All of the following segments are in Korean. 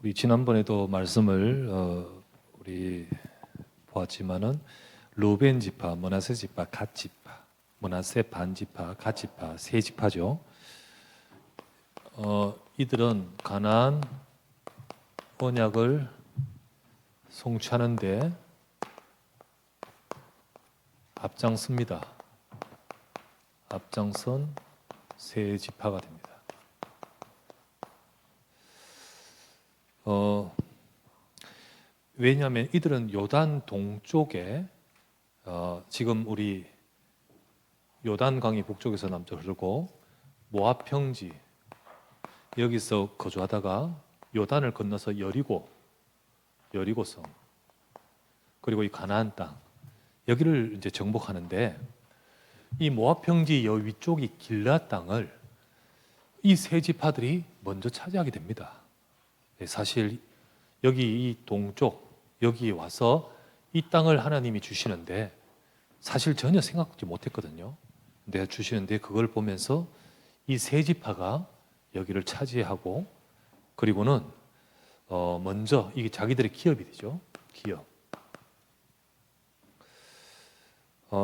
우리 지난번에도 말씀을 우리 보았지만은 루벤 지파, 므낫세 지파, 갓 지파, 므낫세 반 지파, 갓 지파 세 지파죠. 이들은 가나안 언약을 성취하는데 앞장섭니다. 앞장선 세 지파가 됩니다. 왜냐하면 이들은 요단 동쪽에 지금 우리 요단강이 북쪽에서 남쪽으로 흐르고 모압 평지 여기서 거주하다가 요단을 건너서 여리고성 그리고 이 가나안 땅 여기를 이제 정복하는데 이 모압 평지 여 위쪽이 길앗 땅을 이 세 지파들이 먼저 차지하게 됩니다. 사실 여기 이 동쪽 여기 와서 이 땅을 하나님이 주시는데 사실 전혀 생각지 못했거든요. 내가 주시는데 그걸 보면서 이 세 지파가 여기를 차지하고 그리고는 먼저 이게 자기들의 기업이 되죠. 기업.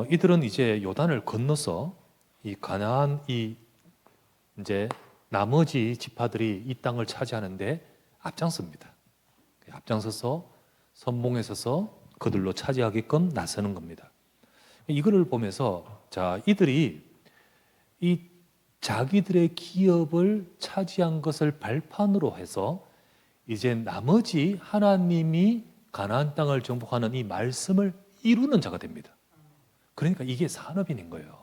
이들은 이제 요단을 건너서 이 가나안 이 이제 나머지 지파들이 이 땅을 차지하는데 앞장섭니다. 앞장서서 선봉에 서서 그들로 차지하게끔 나서는 겁니다. 이거를 보면서 자 이들이 이 자기들의 기업을 차지한 것을 발판으로 해서 이제 나머지 하나님이 가나안 땅을 정복하는 이 말씀을 이루는 자가 됩니다. 그러니까 이게 산업인인 거예요.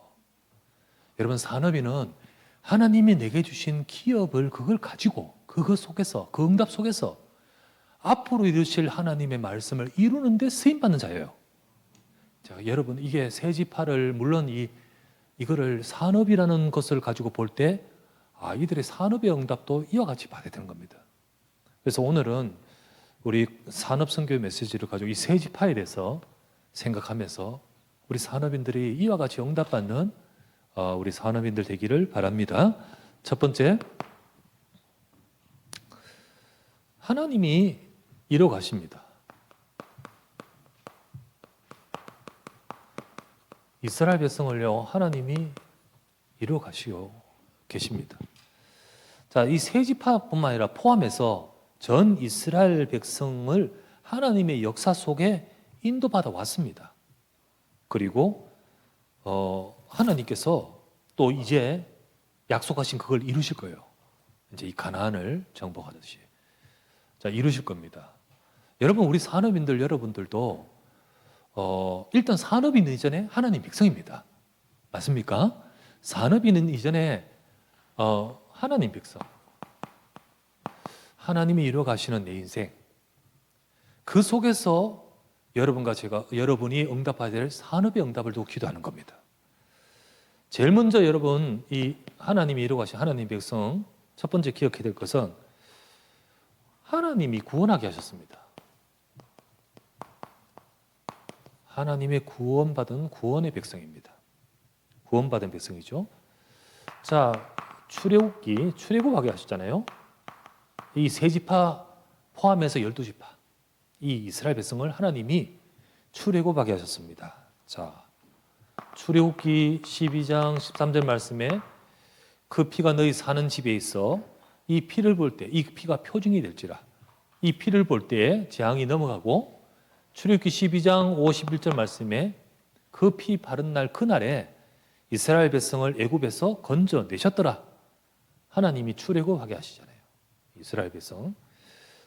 여러분 산업인은 하나님이 내게 주신 기업을 그걸 가지고 그거 속에서 그 응답 속에서 앞으로 이루실 하나님의 말씀을 이루는 데 쓰임받는 자예요. 자, 여러분 이게 세 지파를 물론 이거를 산업이라는 것을 가지고 볼 때 이들의 산업의 응답도 이와 같이 받아야 되는 겁니다. 그래서 오늘은 우리 산업 선교 메시지를 가지고 이 세 지파에 대해서 생각하면서 우리 산업인들이 이와 같이 응답받는 우리 산업인들 되기를 바랍니다. 첫 번째, 하나님이 이뤄 가십니다. 이스라엘 백성을요, 하나님이 이뤄 가시고 계십니다. 자, 이 세 지파뿐만 아니라 포함해서 전 이스라엘 백성을 하나님의 역사 속에 인도받아 왔습니다. 그리고 하나님께서 또 이제 약속하신 그걸 이루실 거예요. 이제 이 가나안을 정복하듯이. 자, 이루실 겁니다. 여러분, 우리 산업인들 여러분들도 일단 산업인은 이전에 하나님 백성입니다. 맞습니까? 산업인은 이전에 하나님 백성. 하나님이 이루어 가시는 내 인생. 그 속에서 여러분과 제가 여러분이 응답해야 될 산업의 응답을 두고 기도하는 겁니다. 제일 먼저 여러분 이 하나님이 이루어 가신 하나님 백성 첫 번째 기억해야 될 것은 하나님이 구원하게 하셨습니다. 하나님의 구원받은 구원의 백성입니다. 구원받은 백성이죠. 자, 출애굽하게 하셨잖아요. 이 세 지파 포함해서 12지파 이 이스라엘 백성을 하나님이 출애굽하게 하셨습니다. 자, 출애굽기 12장 13절 말씀에 그 피가 너희 사는 집에 있어 이 피를 볼 때 이 피가 표징이 될지라 이 피를 볼 때 재앙이 넘어가고 출애굽기 12장 51절 말씀에 그 피 바른 날 그날에 이스라엘 백성을 애굽에서 건져내셨더라. 하나님이 출애굽하게 하시잖아요. 이스라엘 백성.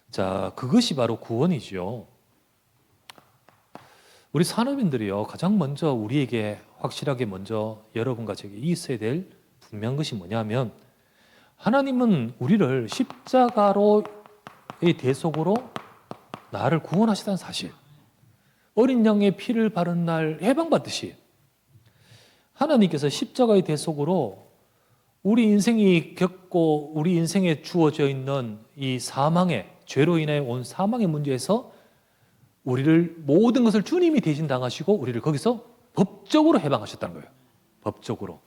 자, 그것이 바로 구원이죠. 우리 산업인들이요, 가장 먼저 우리에게 확실하게 먼저 여러분과 제게 있어야 될 분명한 것이 뭐냐면 하나님은 우리를 십자가로의 대속으로 나를 구원하시다는 사실. 어린 양의 피를 바른 날 해방받듯이 하나님께서 십자가의 대속으로 우리 인생이 겪고 우리 인생에 주어져 있는 이 사망의 죄로 인해 온 사망의 문제에서 우리를 모든 것을 주님이 대신 당하시고 우리를 거기서 법적으로 해방하셨다는 거예요. 법적으로.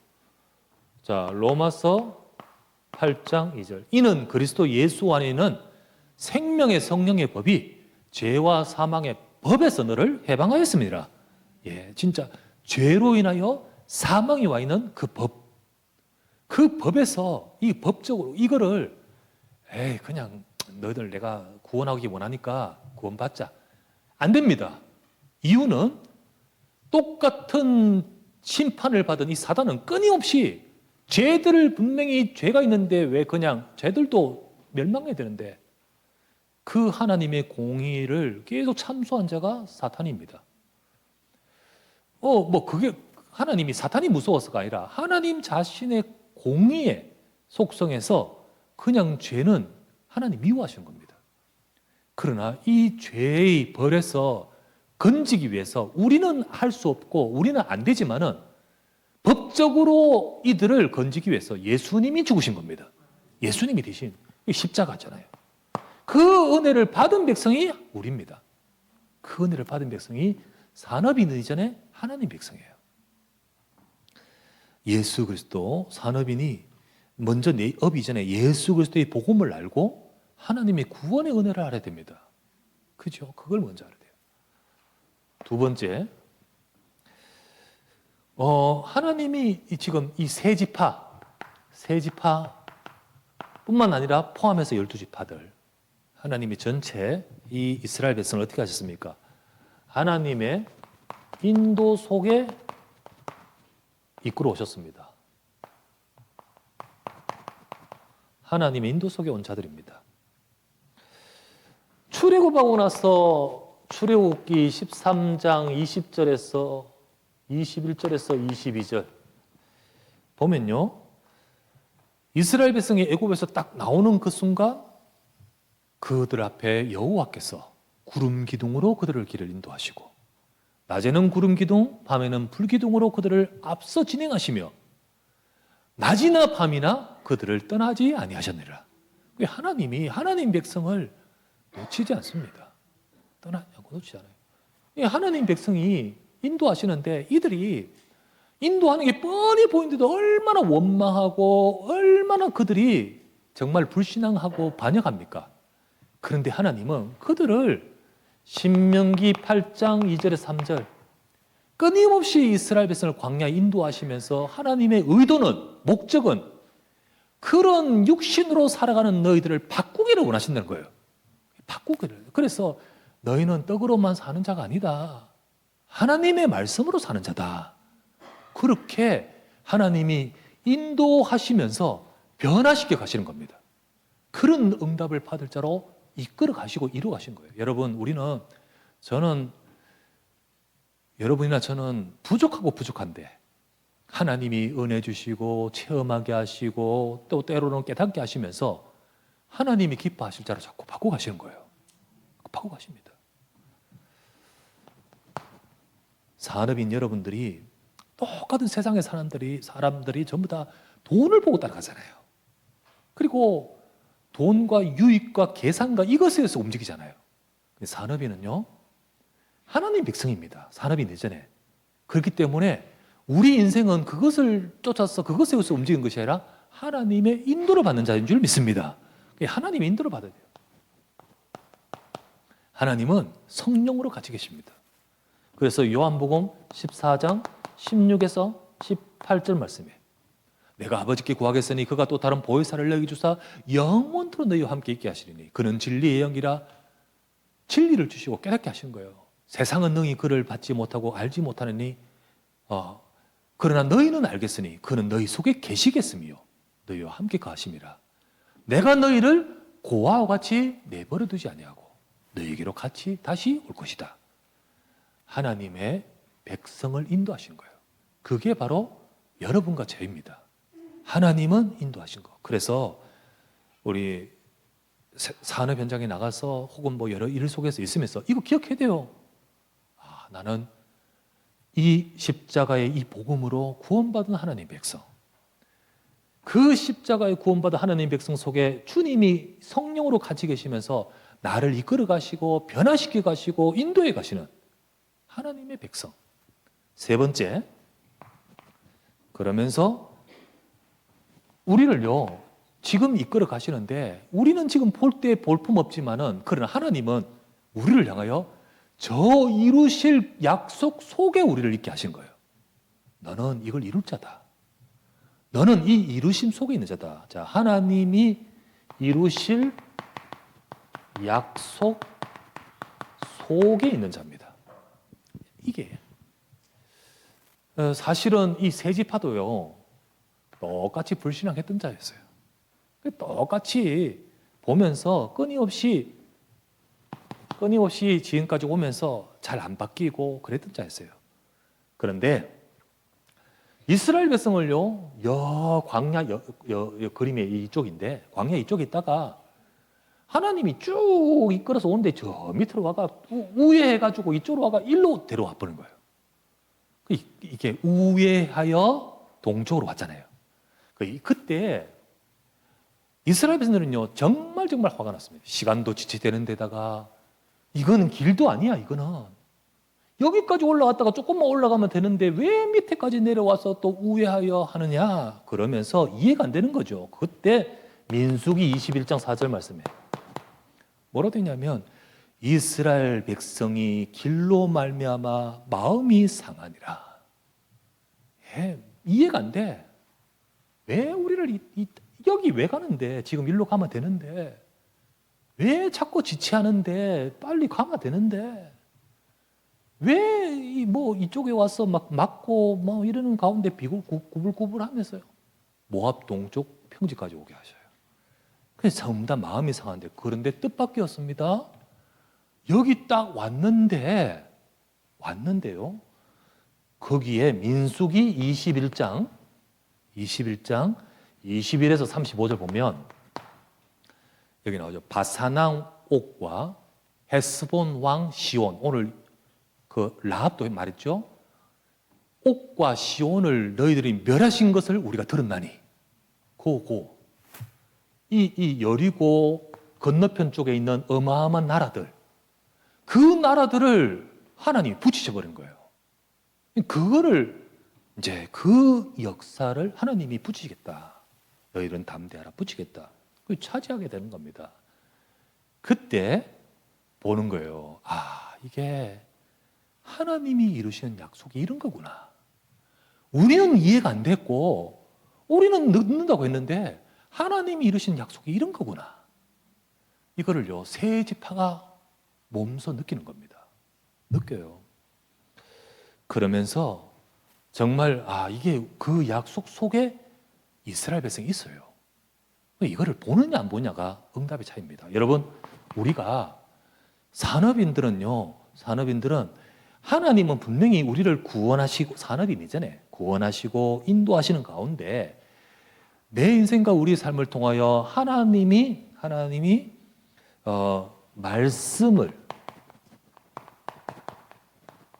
자, 로마서 8장 2절. 이는 그리스도 예수 안에는 생명의 성령의 법이 죄와 사망의 법에서 너를 해방하였습니다. 예, 진짜 죄로 인하여 사망이 와 있는 그 법, 그 법에서 이 법적으로 이거를 그냥 너희들 내가 구원하기 원하니까 구원받자. 안 됩니다. 이유는 똑같은 심판을 받은 이 사단은 끊임없이 죄들을 분명히 죄가 있는데 왜 그냥 죄들도 멸망해야 되는데 그 하나님의 공의를 계속 참소한 자가 사탄입니다. 그게 하나님이 사탄이 무서워서가 아니라 하나님 자신의 공의의 속성에서 그냥 죄는 하나님 미워하시는 겁니다. 그러나 이 죄의 벌에서 건지기 위해서 우리는 할 수 없고 우리는 안 되지만은 법적으로 이들을 건지기 위해서 예수님이 죽으신 겁니다. 예수님이 대신 십자가잖아요. 그 은혜를 받은 백성이 우리입니다. 그 은혜를 받은 백성이 산업이 있는 이전에 하나님 백성이에요. 예수 그리스도 산업인이 먼저 업 이전에 예수 그리스도의 복음을 알고 하나님의 구원의 은혜를 알아야 됩니다. 그죠? 그걸 먼저 알아야 돼요. 두 번째, 하나님이 지금 이 세 지파뿐만 아니라 포함해서 12지파들, 하나님이 전체 이 이스라엘 백성을 어떻게 하셨습니까? 하나님의 인도 속에 이끌어 오셨습니다. 하나님의 인도 속에 온 자들입니다. 출애굽하고 나서 출애굽기 13장 20절에서 21절에서 22절 보면요, 이스라엘 백성이 애굽에서 딱 나오는 그 순간 그들 앞에 여호와께서 구름 기둥으로 그들을 길을 인도하시고 낮에는 구름 기둥, 밤에는 불 기둥으로 그들을 앞서 진행하시며 낮이나 밤이나 그들을 떠나지 아니하셨느니라. 하나님이 하나님 백성을 놓치지 않습니다. 떠나냐고 놓치지 않아요. 하나님 백성이 인도하시는데 이들이 인도하는 게 뻔히 보이는데도 얼마나 원망하고 얼마나 그들이 정말 불신앙하고 반역합니까? 그런데 하나님은 그들을 신명기 8장 2절에서 3절 끊임없이 이스라엘 백성을 광야에 인도하시면서 하나님의 의도는, 목적은 그런 육신으로 살아가는 너희들을 바꾸기를 원하신다는 거예요. 바꾸기를. 그래서 너희는 떡으로만 사는 자가 아니다. 하나님의 말씀으로 사는 자다. 그렇게 하나님이 인도하시면서 변화시켜 가시는 겁니다. 그런 응답을 받을 자로 이끌어 가시고 이루어 가신 거예요. 여러분, 여러분이나 저는 부족하고 부족한데 하나님이 은혜 주시고 체험하게 하시고 또 때로는 깨닫게 하시면서 하나님이 기뻐하실 자로 자꾸 바꿔 가시는 거예요. 바꿔 가십니다. 산업인 여러분들이 똑같은 세상의 사람들이 전부 다 돈을 보고 따라가잖아요. 그리고 돈과 유익과 계산과 이것에 의해서 움직이잖아요. 산업인은요, 하나님 백성입니다. 산업인 이전에. 그렇기 때문에 우리 인생은 그것을 쫓아서 그것에 의해서 움직이는 것이 아니라 하나님의 인도를 받는 자인 줄 믿습니다. 하나님의 인도를 받아야 돼요. 하나님은 성령으로 같이 계십니다. 그래서 요한복음 14장 16에서 18절 말씀에 내가 아버지께 구하겠으니 그가 또 다른 보혜사를 너희에게 주사 영원토록 너희와 함께 있게 하시리니 그는 진리의 영이라 진리를 주시고 깨닫게 하신 거예요. 세상은 능히 그를 받지 못하고 알지 못하느니 그러나 너희는 알겠으니 그는 너희 속에 계시겠으며 너희와 함께 거하심이라. 내가 너희를 고아와 같이 내버려 두지 아니하고 너희에게로 같이 다시 올 것이다. 하나님의 백성을 인도하신 거예요. 그게 바로 여러분과 저입니다. 하나님은 인도하신 거. 그래서 우리 산업 현장에 나가서 혹은 뭐 여러 일 속에서 있으면서 이거 기억해야 돼요. 나는 이 십자가의 이 복음으로 구원받은 하나님의 백성. 그 십자가의 구원받은 하나님의 백성 속에 주님이 성령으로 같이 계시면서 나를 이끌어 가시고 변화시켜 가시고 인도해 가시는 하나님의 백성. 세 번째, 그러면서 우리를요, 지금 이끌어 가시는데 우리는 지금 볼 때 볼품 없지만은 그러나 하나님은 우리를 향하여 저 이루실 약속 속에 우리를 있게 하신 거예요. 너는 이걸 이룰 자다. 너는 이 이루심 속에 있는 자다. 자, 하나님이 이루실 약속 속에 있는 자입니다. 이게 사실은 이 세 지파도요 똑같이 불신앙했던 자였어요. 똑같이 보면서 끊임없이 지금까지 오면서 잘 안 바뀌고 그랬던 자였어요. 그런데 이스라엘 백성을요, 광야 그림의 이쪽인데 광야 이쪽에 있다가 하나님이 쭉 이끌어서 오는데 저 밑으로 와가 우회해가지고 이쪽으로 와가 일로 데려와 버린 거예요. 이게 우회하여 동쪽으로 왔잖아요. 그때 이스라엘 백성들은요 정말 화가 났습니다. 시간도 지체되는 데다가 이거는 길도 아니야. 이거는 여기까지 올라왔다가 조금만 올라가면 되는데 왜 밑에까지 내려와서 또 우회하여 하느냐 그러면서 이해가 안 되는 거죠. 그때 민수기 21장 4절 말씀에 뭐라고 되냐면 이스라엘 백성이 길로 말미암아 마음이 상하니라. 이해가 안 돼. 왜 우리를 여기 왜 가는데 지금 일로 가면 되는데 왜 자꾸 지체하는데 빨리 가면 되는데 왜 뭐 이쪽에 와서 막 막고 뭐 이러는 가운데 구불구불 하면서요. 모압 동쪽 평지까지 오게 하셔요. 그래서 전부 다 마음이 상한데 그런데 뜻밖이었습니다. 여기 딱 왔는데요. 거기에 민수기 21장 21에서 35절 보면 여기 나오죠. 바사낭 옥과 헤스본 왕 시온. 오늘 그 라합도 말했죠. 옥과 시온을 너희들이 멸하신 것을 우리가 들었나니 이 여리고 건너편 쪽에 있는 어마어마한 나라들 그 나라들을 하나님이 붙이셔 버린 거예요. 그거를 이제 그 역사를 하나님이 붙이겠다. 너희들은 담대하라 붙이겠다. 그 차지하게 되는 겁니다. 그때 보는 거예요. 이게 하나님이 이루시는 약속이 이런 거구나. 우리는 이해가 안 됐고 우리는 늦는다고 했는데 하나님이 이루시는 약속이 이런 거구나. 이거를요 세 지파가 몸소 느끼는 겁니다. 느껴요. 그러면서 정말 이게 그 약속 속에 이스라엘 백성이 있어요. 이거를 보느냐 안 보느냐가 응답의 차이입니다. 여러분 우리가 산업인들은 하나님은 분명히 우리를 구원하시고 산업인이잖아요. 구원하시고 인도하시는 가운데 내 인생과 우리의 삶을 통하여 하나님이 말씀을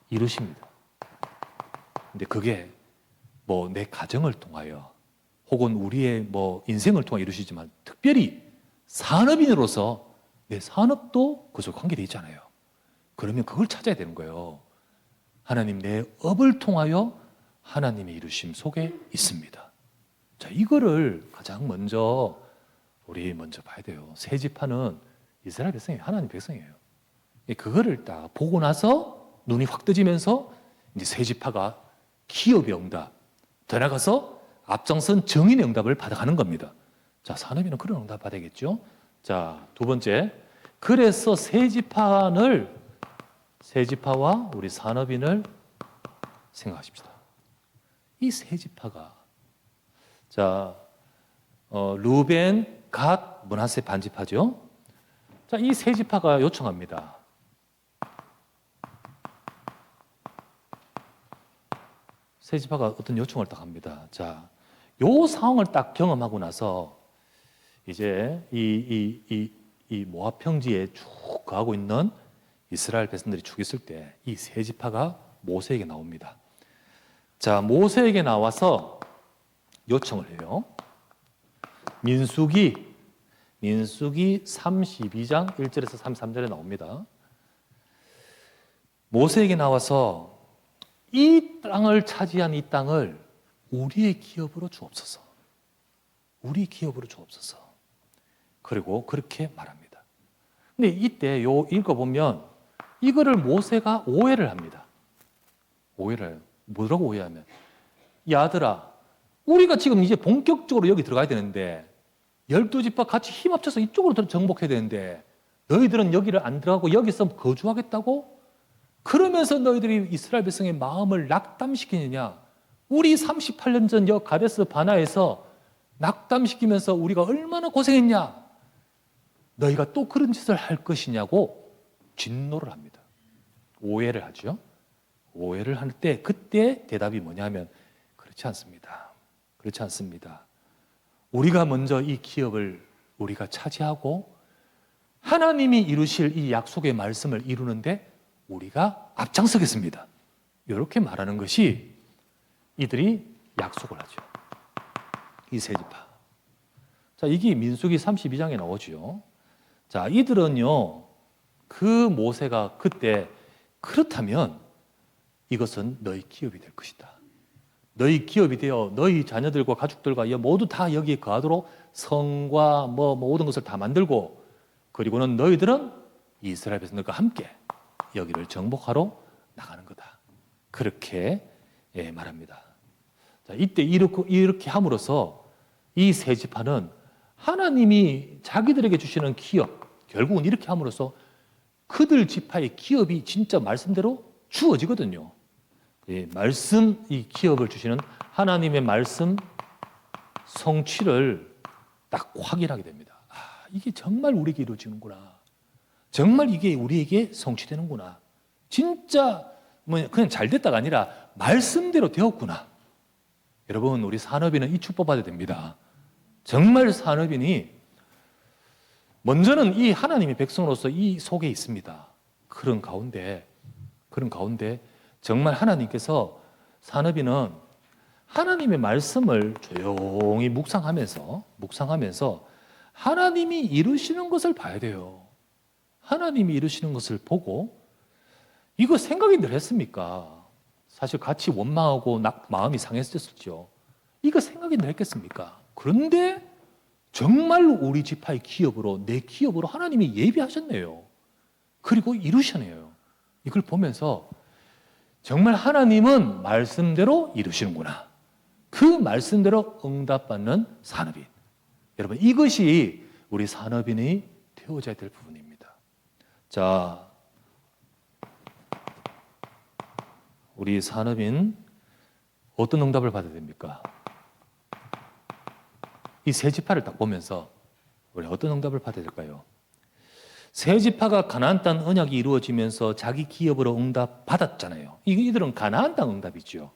이루십니다. 근데 그게 뭐 내 가정을 통하여 혹은 우리의 뭐 인생을 통해 이루시지만 특별히 산업인으로서 내 산업도 그것과 관계되어 있잖아요. 그러면 그걸 찾아야 되는 거예요. 하나님 내 업을 통하여 하나님의 이루심 속에 있습니다. 자, 이거를 가장 먼저 우리 먼저 봐야 돼요. 세 지파는 이스라엘 백성이에요. 하나님 백성이에요. 그거를 딱 보고 나서 눈이 확 뜨지면서 이제 세 지파가 기업의 응답, 더 나아가서 앞장선 정인의 응답을 받아가는 겁니다. 자, 산업인은 그런 응답 받아야겠죠. 자, 두 번째, 그래서 세 지파와 우리 산업인을 생각하십시다. 이 세 지파가 루벤, 갓, 므낫세 반지파죠. 자, 이 세 지파가 요청합니다. 세 지파가 어떤 요청을 딱 합니다. 자, 요 상황을 딱 경험하고 나서 이제 이 모압 평지에 쭉 가고 있는 이스라엘 백성들이 쭉 있을 때 이 세 지파가 모세에게 나옵니다. 자, 모세에게 나와서 요청을 해요. 민수기 32장 1절에서 33절에 나옵니다. 모세에게 나와서 이 땅을 차지한 이 땅을 우리의 기업으로 주옵소서. 우리 기업으로 주옵소서. 그리고 그렇게 말합니다. 근데 이때 요 읽어보면 이거를 모세가 오해를 합니다. 오해를 해요. 뭐라고 오해하면, 야 아들아, 우리가 지금 이제 본격적으로 여기 들어가야 되는데 12지파 같이 힘 합쳐서 이쪽으로 정복해야 되는데 너희들은 여기를 안 들어가고 여기서 거주하겠다고? 그러면서 너희들이 이스라엘 백성의 마음을 낙담시키느냐? 우리 38년 전 여 가데스 바나에서 낙담시키면서 우리가 얼마나 고생했냐? 너희가 또 그런 짓을 할 것이냐고 진노를 합니다. 오해를 하죠. 오해를 할 때 그때 대답이 뭐냐면, 그렇지 않습니다. 그렇지 않습니다. 우리가 먼저 이 기업을 우리가 차지하고 하나님이 이루실 이 약속의 말씀을 이루는데 우리가 앞장서겠습니다. 이렇게 말하는 것이 이들이 약속을 하죠. 이 세 지파. 자, 이게 민수기 32장에 나오죠. 자, 이들은요, 그 모세가 그때 그렇다면 이것은 너희 기업이 될 것이다. 너희 기업이 되어 너희 자녀들과 가족들과 모두 다 여기에 거하도록 성과 모든 것을 다 만들고, 그리고는 너희들은 이스라엘 백성들과 함께 여기를 정복하러 나가는 거다. 그렇게 말합니다. 자, 이때 이렇게 함으로써 이 세 지파는 하나님이 자기들에게 주시는 기업, 결국은 이렇게 함으로써 그들 지파의 기업이 진짜 말씀대로 주어지거든요. 이 기업을 주시는 하나님의 말씀 성취를 딱 확인하게 됩니다. 아, 이게 정말 우리에게 이루어지는구나. 정말 이게 우리에게 성취되는구나. 진짜 그냥 잘 됐다가 아니라 말씀대로 되었구나. 여러분, 우리 산업인은 이 축복 받아야 됩니다. 정말 산업인이 먼저는 이 하나님의 백성으로서 이 속에 있습니다. 그런 가운데 정말 하나님께서 산업인은 하나님의 말씀을 조용히 묵상하면서 하나님이 이루시는 것을 봐야 돼요. 하나님이 이루시는 것을 보고, 이거 생각이 늘 했습니까? 사실 같이 원망하고 마음이 상했었죠. 이거 생각이 늘 했겠습니까? 그런데 정말 우리 지파의 기업으로, 내 기업으로 하나님이 예비하셨네요. 그리고 이루셨네요. 이걸 보면서 정말 하나님은 말씀대로 이루시는구나. 그 말씀대로 응답받는 산업인. 여러분, 이것이 우리 산업인이 되어져야 될 부분입니다. 자, 우리 산업인 어떤 응답을 받아야 됩니까? 이 세 지파를 딱 보면서 우리 어떤 응답을 받아야 될까요? 세 지파가 가나안 땅 언약이 이루어지면서 자기 기업으로 응답 받았잖아요. 이들은 가나안 땅 응답이죠.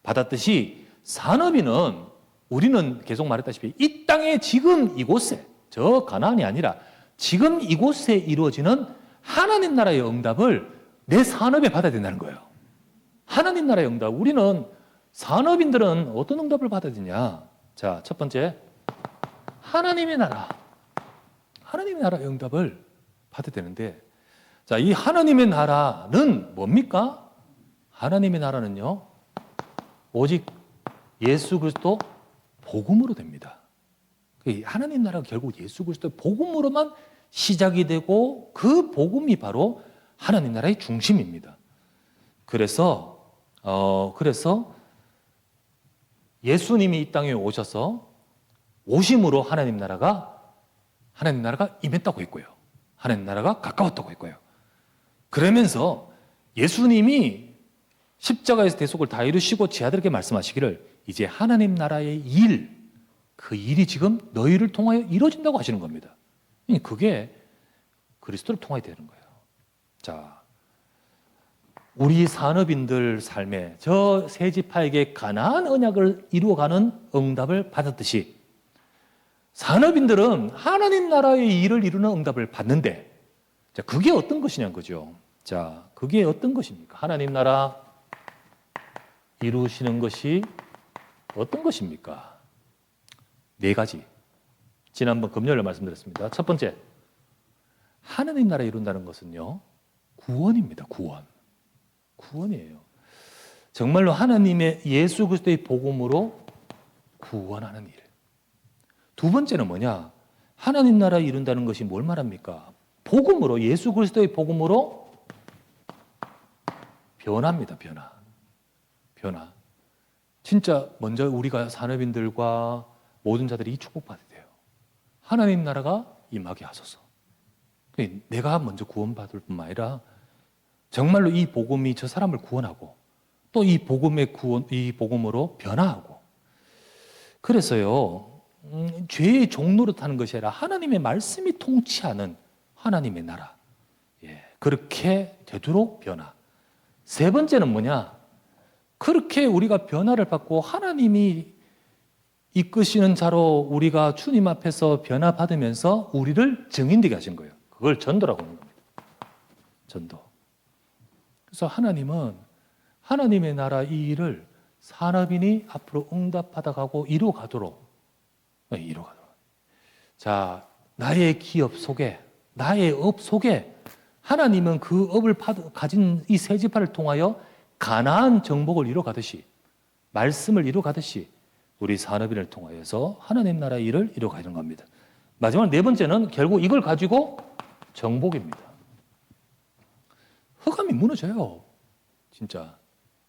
받았듯이 산업인은, 우리는 계속 말했다시피 이 땅에 지금 이곳에, 저 가나안이 아니라 지금 이곳에 이루어지는 하나님 나라의 응답을 내 산업에 받아야 된다는 거예요. 하나님 나라의 응답. 우리는 산업인들은 어떤 응답을 받아야 되냐? 자, 첫 번째, 하나님의 나라의 응답을 받아야 되는데, 자, 이 하나님의 나라는 뭡니까? 하나님의 나라는요, 오직 예수 그리스도 복음으로 됩니다. 하나님 나라가 결국 예수 그리스도 복음으로만 시작이 되고, 그 복음이 바로 하나님 나라의 중심입니다. 그래서 예수님이 이 땅에 오심으로 하나님 나라가 임했다고 했고요. 하나님 나라가 가까웠다고 했고요. 그러면서 예수님이 십자가에서 대속을 다 이루시고 제 아들에게 말씀하시기를, 이제 하나님 나라의 그 일이 지금 너희를 통하여 이루어진다고 하시는 겁니다. 그게 그리스도를 통하여 되는 거예요. 자, 우리 산업인들 삶에 저 세 지파에게 가나안 언약을 이루어가는 응답을 받았듯이 산업인들은 하나님 나라의 일을 이루는 응답을 받는데, 자, 그게 어떤 것이냐는 거죠. 자, 그게 어떤 것입니까? 하나님 나라 이루시는 것이 어떤 것입니까? 네 가지. 지난번 금요일에 말씀드렸습니다. 첫 번째, 하나님 나라 이룬다는 것은요, 구원입니다. 구원이에요. 정말로 하나님의 예수 그리스도의 복음으로 구원하는 일. 두 번째는 뭐냐? 하나님 나라 이룬다는 것이 뭘 말합니까? 복음으로, 예수 그리스도의 복음으로 변화입니다. 변화. 진짜 먼저 우리가 산업인들과 모든 자들이 이 축복받아야 돼요. 하나님 나라가 임하게 하소서. 내가 먼저 구원받을 뿐만 아니라 정말로 이 복음이 저 사람을 구원하고 또 이 복음으로 변화하고. 그래서요, 죄의 종노릇하는 것이 아니라 하나님의 말씀이 통치하는 하나님의 나라. 그렇게 되도록 변화. 세 번째는 뭐냐? 그렇게 우리가 변화를 받고 하나님이 이끄시는 자로 우리가 주님 앞에서 변화받으면서 우리를 증인되게 하신 거예요. 그걸 전도라고 하는 겁니다. 전도. 그래서 하나님은 하나님의 나라 이 일을 산업인이 앞으로 응답받아가고 이루어가도록. 자, 나의 기업 속에, 나의 업 속에 하나님은 그 업을 가진 이 세 지파를 통하여 가나안 정복을 이루어가듯이, 말씀을 이루어가듯이 우리 산업인을 통하여서 하나님 나라 일을 이루어가는 겁니다. 마지막 네 번째는 결국 이걸 가지고 정복입니다. 흑암이 무너져요. 진짜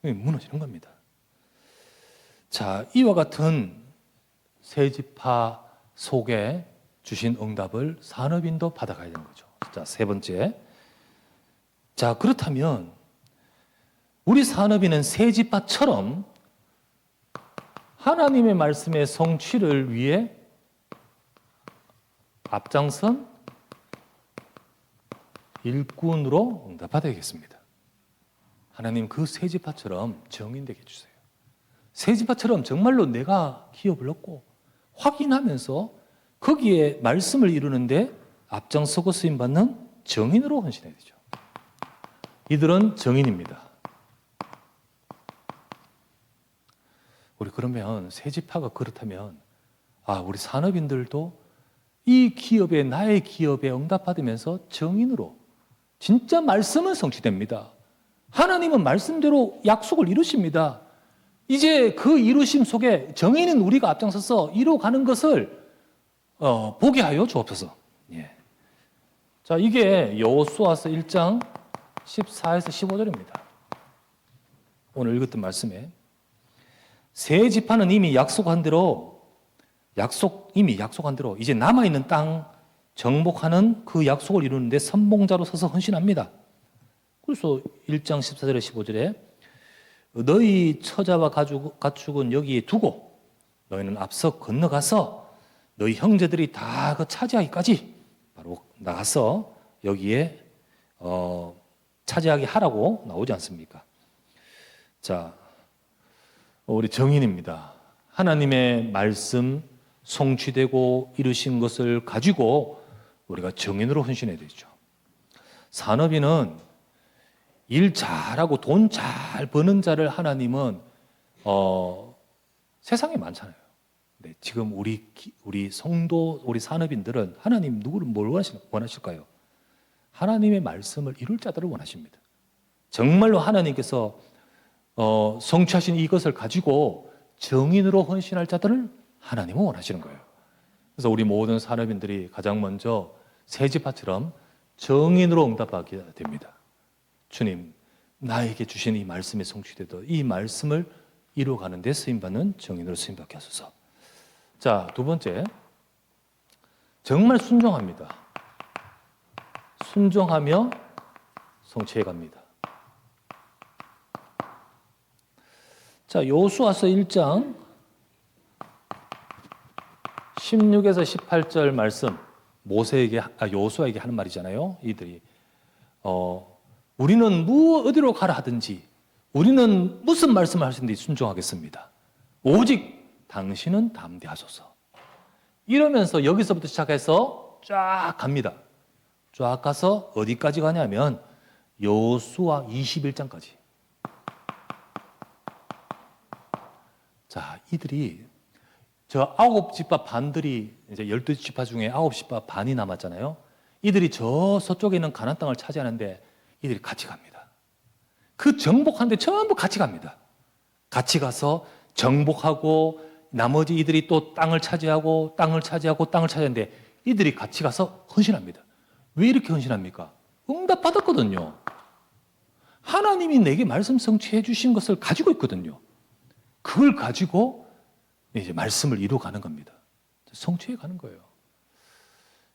무너지는 겁니다. 자, 이와 같은 세 지파 속에 주신 응답을 산업인도 받아가야 되는 거죠. 자, 세 번째. 자, 그렇다면 우리 산업인은 세 지파처럼 하나님의 말씀의 성취를 위해 앞장선 일꾼으로 응답받아야겠습니다. 하나님 그 세 지파처럼 정인되게 해주세요. 세 지파처럼 정말로 내가 기업을 얻고 확인하면서 거기에 말씀을 이루는데 앞장서고 쓰임받는 정인으로 헌신해야 되죠. 이들은 정인입니다. 우리 그러면 세 지파가 그렇다면 우리 산업인들도 이 기업에, 나의 기업에 응답받으면서 정인으로 진짜 말씀은 성취됩니다. 하나님은 말씀대로 약속을 이루십니다. 이제 그 이루심 속에 정인은 우리가 앞장서서 이루어가는 것을 보게 하여 주옵소서. 자, 이게 여호수아서 1장 14에서 15절입니다. 오늘 읽었던 말씀에 세 지파는 이미 약속한 대로 이제 남아있는 땅 정복하는 그 약속을 이루는데 선봉자로 서서 헌신합니다. 그래서 1장 14절에 15절에 너희 처자와 가축은 여기에 두고 너희는 앞서 건너가서 너희 형제들이 다 그 차지하기까지 바로 나가서 여기에 차지하게 하라고 나오지 않습니까? 자, 우리 정인입니다. 하나님의 말씀 성취되고 이루신 것을 가지고 우리가 정인으로 헌신해야 되죠. 산업인은 일 잘하고 돈 잘 버는 자를 하나님은 세상에 많잖아요. 근데 지금 우리 성도, 우리 산업인들은 하나님 누구를 뭘 원하실까요? 하나님의 말씀을 이룰 자들을 원하십니다. 정말로 하나님께서 성취하신 이것을 가지고 정인으로 헌신할 자들을 하나님은 원하시는 거예요. 그래서 우리 모든 산업인들이 가장 먼저 세 지파처럼 정인으로 응답하게 됩니다. 주님, 나에게 주신 이 말씀이 성취되도록 이 말씀을 이루어가는 데 쓰임받는 정인으로 쓰임받게 하소서. 자, 두 번째, 정말 순종합니다. 순종하며 성취해 갑니다. 자, 여호수아서 1장 16에서 18절 말씀, 여호수아에게 하는 말이잖아요. 이들이 우리는 어디로 가라 하든지 우리는 무슨 말씀을 하시든지 순종하겠습니다. 오직 당신은 담대하소서. 이러면서 여기서부터 시작해서 쫙 갑니다. 쫙 가서 어디까지 가냐면 여호수아 21장까지. 자, 이들이 저 9지파 반들이 이제 12지파 중에 9지파 반이 남았잖아요. 이들이 서쪽에 있는 가나안 땅을 차지하는데 이들이 같이 갑니다. 그 정복하는데 전부 같이 갑니다. 같이 가서 정복하고 나머지 이들이 또 땅을 차지하고 땅을 차지하고 땅을 차지하는데 이들이 같이 가서 헌신합니다. 왜 이렇게 헌신합니까? 응답 받았거든요. 하나님이 내게 말씀 성취해 주신 것을 가지고 있거든요. 그걸 가지고 이제 말씀을 이루어가는 겁니다. 성취해 가는 거예요.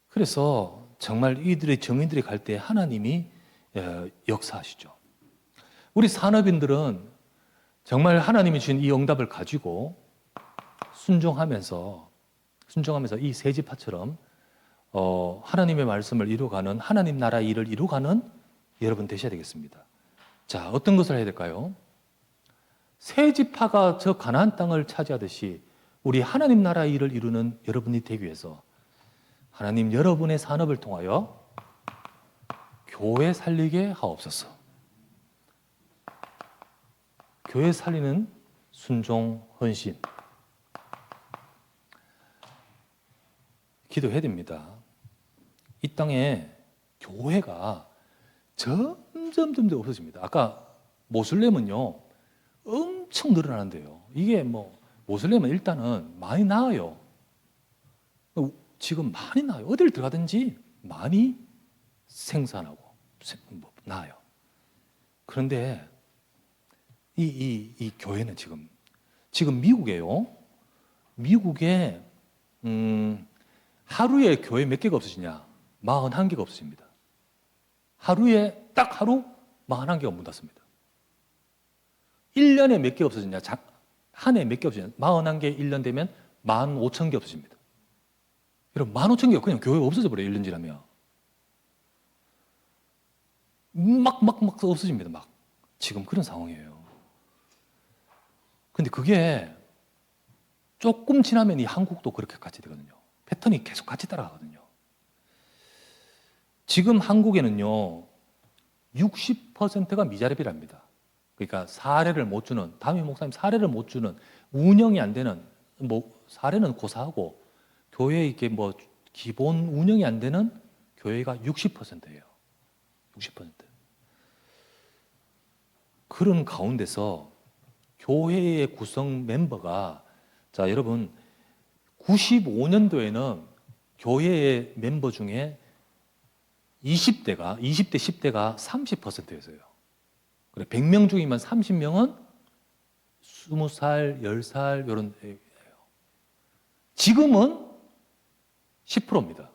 그래서 정말 이들의 정인들이 갈 때 하나님이 역사하시죠. 우리 산업인들은 정말 하나님이 주신 이 응답을 가지고 순종하면서 이 세 지파처럼 하나님의 말씀을 이루어가는, 하나님 나라 일을 이루어가는 여러분 되셔야 되겠습니다. 자, 어떤 것을 해야 될까요? 세 지파가 저 가나안 땅을 차지하듯이 우리 하나님 나라 일을 이루는 여러분이 되기 위해서 하나님 여러분의 산업을 통하여 교회 살리게 하옵소서. 교회 살리는 순종, 헌신 기도해야 됩니다. 이 땅에 교회가 점점 없어집니다. 아까 모슬렘은요 엄청 늘어나는데요. 이게 모슬렘은 일단은 많이 나아요. 지금 많이 나아요. 어딜 들어가든지 많이 생산하고 나아요. 그런데 이 교회는 지금 미국에요. 미국에 하루에 교회 몇 개가 없어지냐? 41개가 없어집니다. 하루에 딱 하루 41개가 문 닫습니다. 1년에 몇 개 없어지냐? 한 해 몇 개 없어지냐? 41개 1년 되면 15,000개 없어집니다. 여러분 15,000개가 그냥 교회 없어져 버려요. 1년 지나면. 막 없어집니다. 막. 지금 그런 상황이에요. 근데 그게 조금 지나면 이 한국도 그렇게 같이 되거든요. 패턴이 계속 같이 따라가거든요. 지금 한국에는요 60%가 미자립이랍니다. 그러니까 사례를 못 주는, 담임 목사님 사례를 못 주는, 운영이 안 되는, 사례는 고사하고 교회 이렇게 기본 운영이 안 되는 교회가 60%예요. 60%. 그런 가운데서 교회의 구성 멤버가, 자 여러분 95년도에는 교회의 멤버 중에 20대, 10대가 30%였어요. 그래 100명 중이면 30명은 20살, 10살 이런 애예요. 지금은 10%입니다.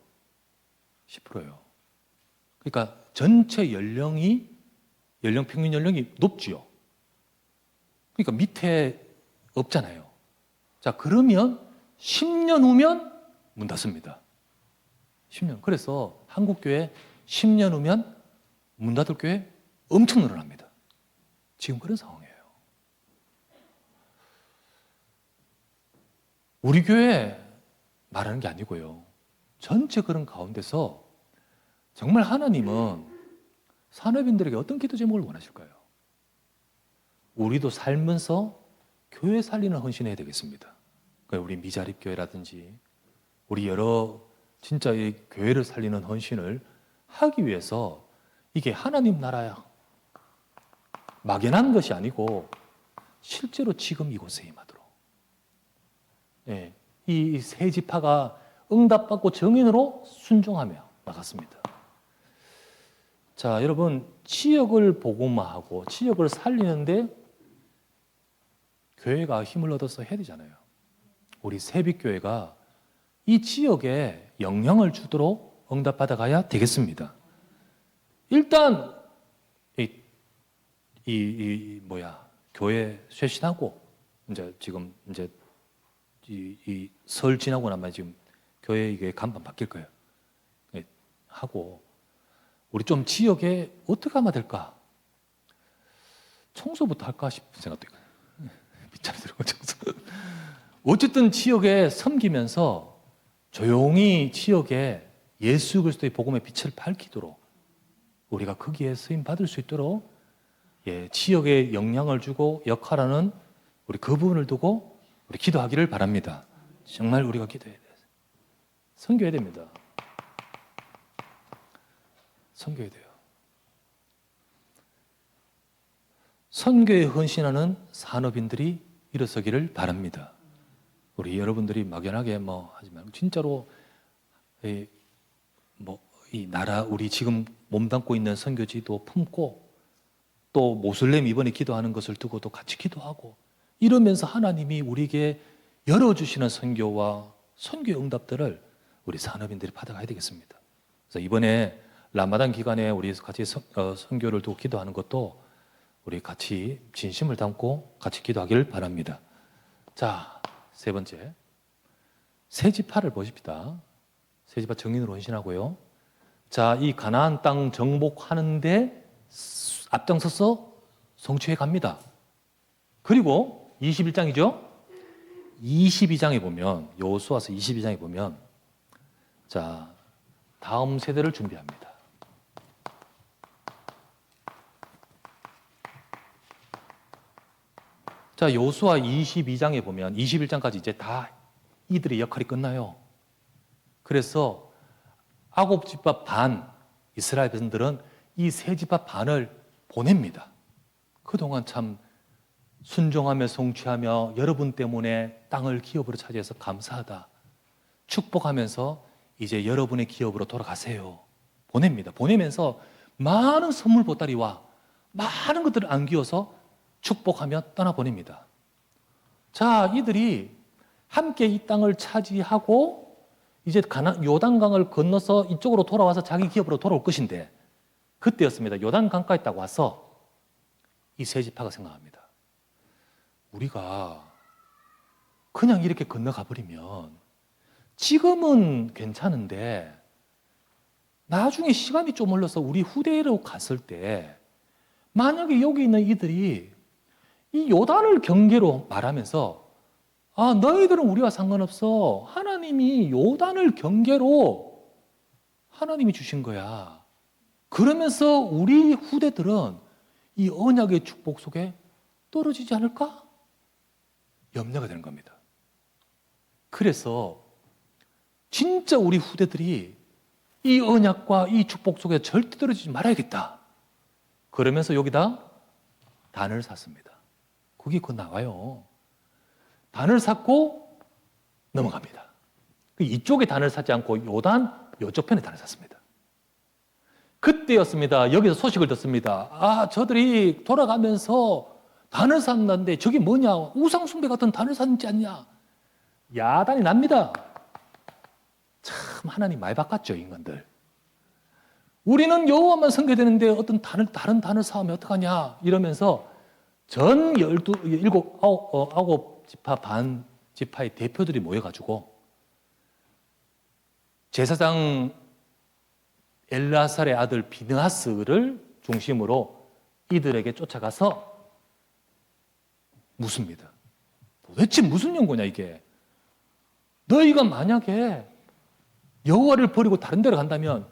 10%예요. 그러니까 전체 평균 연령이 높지요. 그러니까 밑에 없잖아요. 자, 그러면 10년 후면 문 닫습니다. 10년. 그래서 한국교회 10년 후면 문 닫을 교회 엄청 늘어납니다. 지금 그런 상황이에요. 우리 교회 말하는 게 아니고요. 전체 그런 가운데서 정말 하나님은 산업인들에게 어떤 기도 제목을 원하실까요? 우리도 살면서 교회 살리는 헌신해야 되겠습니다. 우리 미자립 교회라든지 우리 여러 진짜 이 교회를 살리는 헌신을 하기 위해서 이게 하나님 나라야 막연한 것이 아니고 실제로 지금 이곳에 임하도록 이 세 지파가 응답받고 정인으로 순종하며 나갔습니다. 자, 여러분 지역을 복음화하고 지역을 살리는데 교회가 힘을 얻어서 해야 되잖아요. 우리 세빛교회가 이 지역에 영향을 주도록 응답받아가야 되겠습니다. 일단 교회 쇄신하고 지금 설 지나고 나면 지금 교회 이게 간판 바뀔 거예요. 하고 우리 좀 지역에 어떻게 하면 될까? 청소부터 할까 싶은 생각도 있고요. 밑자리 들어가 청소. 어쨌든 지역에 섬기면서 조용히 지역에 예수 그리스도의 복음의 빛을 밝히도록 우리가 거기에 쓰임 받을 수 있도록 지역에 영향을 주고 역할하는 우리 그 부분을 두고 우리 기도하기를 바랍니다. 정말 우리가 기도해야 돼요. 선교해야 됩니다. 선교해야 돼요. 선교에 헌신하는 산업인들이 일어서기를 바랍니다. 우리 여러분들이 막연하게 뭐 하지 말고 진짜로 이 나라 우리 지금 몸담고 있는 선교지도 품고 또 모슬렘 이번에 기도하는 것을 두고도 같이 기도하고 이러면서 하나님이 우리에게 열어주시는 선교와 선교의 응답들을 우리 산업인들이 받아가야 되겠습니다. 그래서 이번에 라마단 기간에 우리 같이 선교를 두고 기도하는 것도 우리 같이 진심을 담고 같이 기도하기를 바랍니다. 자, 세 번째, 새 지파를 보십시다. 새 지파 정인으로 헌신하고요. 자, 이 가나안 땅 정복하는데 앞장서서 성취해 갑니다. 그리고 21장이죠. 22장에 보면 여호수아서 22장에 보면 자, 다음 세대를 준비합니다. 자, 여호수아 22장에 보면 21장까지 이제 다 이들의 역할이 끝나요. 그래서 아곱 지파 반, 이스라엘 백성들은 이 세 지파 반을 보냅니다. 그동안 참 순종하며 성취하며 여러분 때문에 땅을 기업으로 차지해서 감사하다. 축복하면서 이제 여러분의 기업으로 돌아가세요. 보냅니다. 보내면서 많은 선물 보따리와 많은 것들을 안기어서 축복하며 떠나보냅니다. 자, 이들이 함께 이 땅을 차지하고 이제 요단강을 건너서 이쪽으로 돌아와서 자기 기업으로 돌아올 것인데 그때였습니다. 요단강가에 딱 와서 이 세 지파가 생각합니다. 우리가 그냥 이렇게 건너가 버리면 지금은 괜찮은데 나중에 시간이 좀 흘러서 우리 후대로 갔을 때 만약에 여기 있는 이들이 이 요단을 경계로 말하면서 아, 너희들은 우리와 상관없어. 하나님이 요단을 경계로 하나님이 주신 거야. 그러면서 우리 후대들은 이 언약의 축복 속에 떨어지지 않을까? 염려가 되는 겁니다. 그래서 진짜 우리 후대들이 이 언약과 이 축복 속에 절대 떨어지지 말아야겠다. 그러면서 여기다 단을 샀습니다. 그게 곧 나와요. 단을 샀고 넘어갑니다. 이쪽에 단을 사지 않고 요단 이쪽 편에 단을 샀습니다. 그때였습니다. 여기서 소식을 듣습니다. 아, 저들이 돌아가면서 단을 샀는데 저게 뭐냐? 우상숭배 같은 단을 샀지 않냐? 야단이 납니다. 참 하나님 많이 바꿨죠, 인간들. 우리는 여호와만 섬겨되는데 어떤 다른 단을 사오면 어떡하냐? 이러면서 전 9 지파 반 지파의 대표들이 모여가지고 제사장 엘라살의 아들 비느하스를 중심으로 이들에게 쫓아가서 묻습니다. 도대체 무슨 연고냐 이게? 너희가 만약에 여호와를 버리고 다른 데로 간다면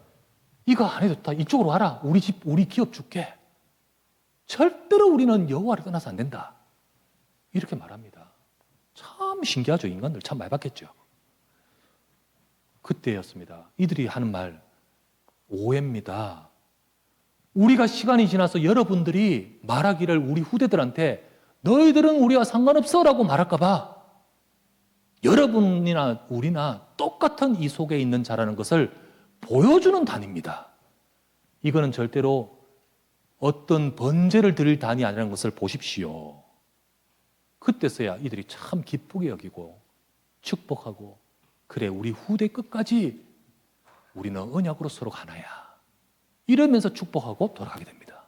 이거 안 해도 다 이쪽으로 와라. 우리 집, 우리 기업 줄게. 절대로 우리는 여호와를 떠나서 안 된다. 이렇게 말합니다. 참 신기하죠. 인간들 참 많이 봤겠죠. 그때였습니다. 이들이 하는 말 오해입니다. 우리가 시간이 지나서 여러분들이 말하기를 우리 후대들한테 너희들은 우리와 상관없어 라고 말할까 봐 여러분이나 우리나 똑같은 이 속에 있는 자라는 것을 보여주는 단입니다. 이거는 절대로 어떤 번제를 드릴 단이 아니라는 것을 보십시오. 그때서야 이들이 참 기쁘게 여기고 축복하고 그래 우리 후대 끝까지 우리는 언약으로 서로 하나야. 이러면서 축복하고 돌아가게 됩니다.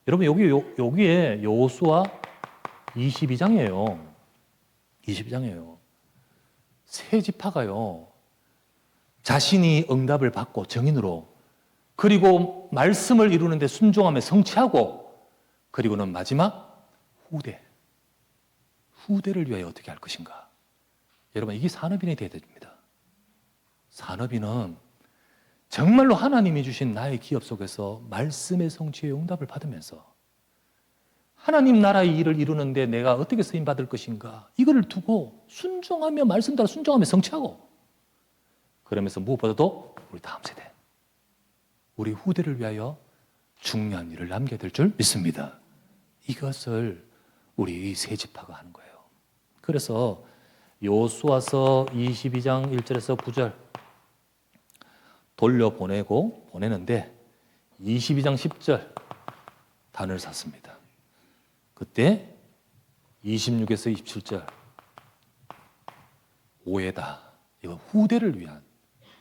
여러분 여기에 여호수아 22장이에요. 22장이에요. 세 지파가요. 자신이 응답을 받고 정인으로 그리고 말씀을 이루는데 순종하며 성취하고 그리고는 마지막 후대를 위하여 어떻게 할 것인가. 여러분 이게 산업인이 되어야 됩니다. 산업인은 정말로 하나님이 주신 나의 기업 속에서 말씀의 성취의 응답을 받으면서 하나님 나라의 일을 이루는데 내가 어떻게 쓰임받을 것인가 이거를 두고 순종하며 말씀 따라 순종하며 성취하고 그러면서 무엇보다도 우리 다음 세대 우리 후대를 위하여 중요한 일을 남겨야 될 줄 믿습니다. 이것을 우리 세 지파가 하는 거예요. 그래서 여호수아서 22장 1절에서 9절 돌려보내고 보내는데 22장 10절 단을 샀습니다. 그때 26에서 27절 오해다. 이건 후대를 위한,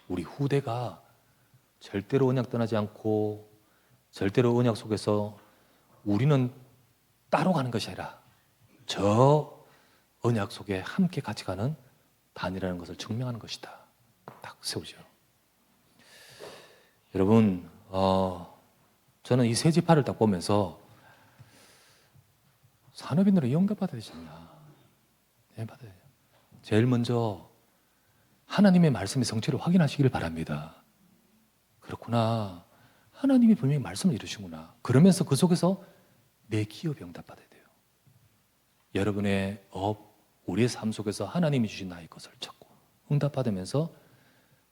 우리 후대가 절대로 언약 떠나지 않고 절대로 언약 속에서 우리는 따로 가는 것이 아니라 저 언약 속에 함께 같이 가는 단이라는 것을 증명하는 것이다. 딱 세우죠. 여러분, 저는 이 세 지파를 딱 보면서 산업인들은 영접받아야 되지 않나. 네, 받아야 돼요. 제일 먼저 하나님의 말씀의 성취를 확인하시기를 바랍니다. 그렇구나. 하나님이 분명히 말씀을 이루시구나. 그러면서 그 속에서 내 기업이 응답받아야 돼요. 여러분의 업, 우리의 삶 속에서 하나님이 주신 나의 것을 찾고 응답받으면서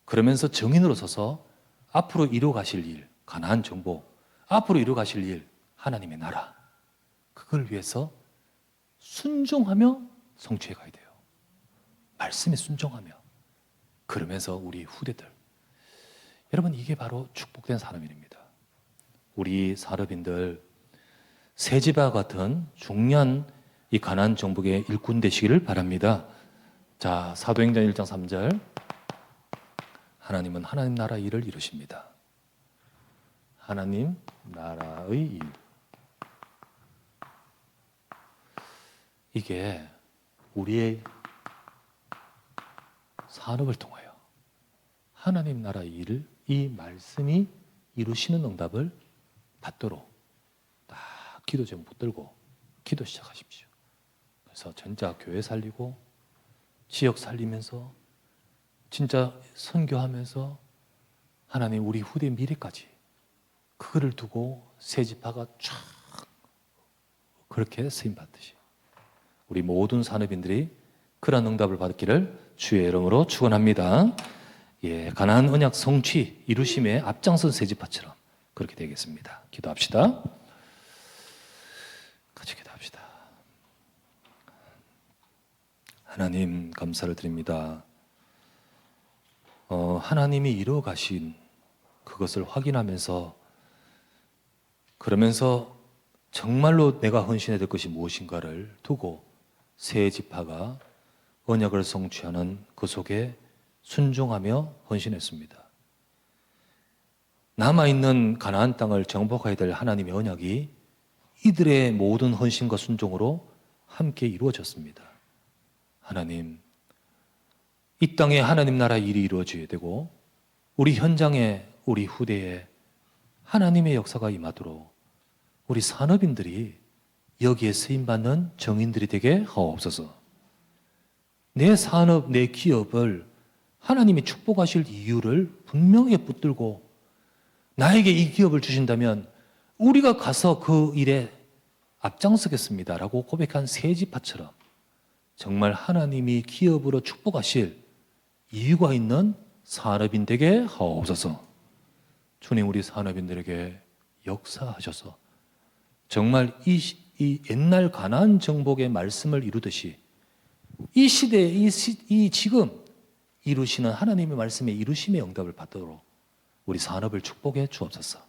그러면서 정인으로 서서 앞으로 이루어가실 일, 가나안 정복, 앞으로 이루어가실 일, 하나님의 나라, 그걸 위해서 순종하며 성취해 가야 돼요. 말씀에 순종하며. 그러면서 우리 후대들, 여러분, 이게 바로 축복된 산업인입니다. 우리 산업인들 세 지파와 같은 중요한 이 가나안 정복의 일꾼 되시기를 바랍니다. 자, 사도행전 1장 3절, 하나님은 하나님 나라 일을 이루십니다. 하나님 나라의 일. 이게 우리의 산업을 통하여 하나님 나라 일을, 이 말씀이 이루시는 응답을 받도록 딱 기도 제목 붙들고 기도 시작하십시오. 그래서 진짜 교회 살리고 지역 살리면서 진짜 선교하면서 하나님 우리 후대 미래까지 그거를 두고 세 지파가 쫙 그렇게 쓰임 받듯이 우리 모든 산업인들이 그런 응답을 받기를 주의 이름으로 축원합니다. 예, 가나안 언약 성취 이루심에 앞장선 세 지파처럼 그렇게 되겠습니다. 기도합시다. 같이 기도합시다. 하나님 감사를 드립니다. 하나님이 이루어 가신 그것을 확인하면서 그러면서 정말로 내가 헌신해야 될 것이 무엇인가를 두고 세 지파가 언약을 성취하는 그 속에 순종하며 헌신했습니다. 남아있는 가나안 땅을 정복해야 될 하나님의 언약이 이들의 모든 헌신과 순종으로 함께 이루어졌습니다. 하나님, 이 땅에 하나님 나라 일이 이루어져야 되고 우리 현장에, 우리 후대에 하나님의 역사가 임하도록 우리 산업인들이 여기에 쓰임받는 정인들이 되게 하옵소서. 내 산업, 내 기업을 하나님이 축복하실 이유를 분명히 붙들고 나에게 이 기업을 주신다면 우리가 가서 그 일에 앞장서겠습니다라고 고백한 세 지파처럼 정말 하나님이 기업으로 축복하실 이유가 있는 산업인 되게 하옵소서. 주님, 우리 산업인들에게 역사하셔서 정말 이 옛날 가나안 정복의 말씀을 이루듯이 이 시대에 이 지금 이루시는 하나님의 말씀의 이루심의 응답을 받도록 우리 산업을 축복해 주옵소서.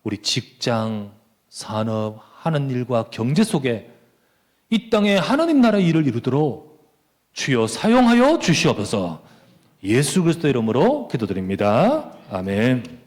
우리 직장, 산업, 하는 일과 경제 속에 이 땅에 하나님 나라의 일을 이루도록 주여 사용하여 주시옵소서. 예수 그리스도 이름으로 기도드립니다. 아멘.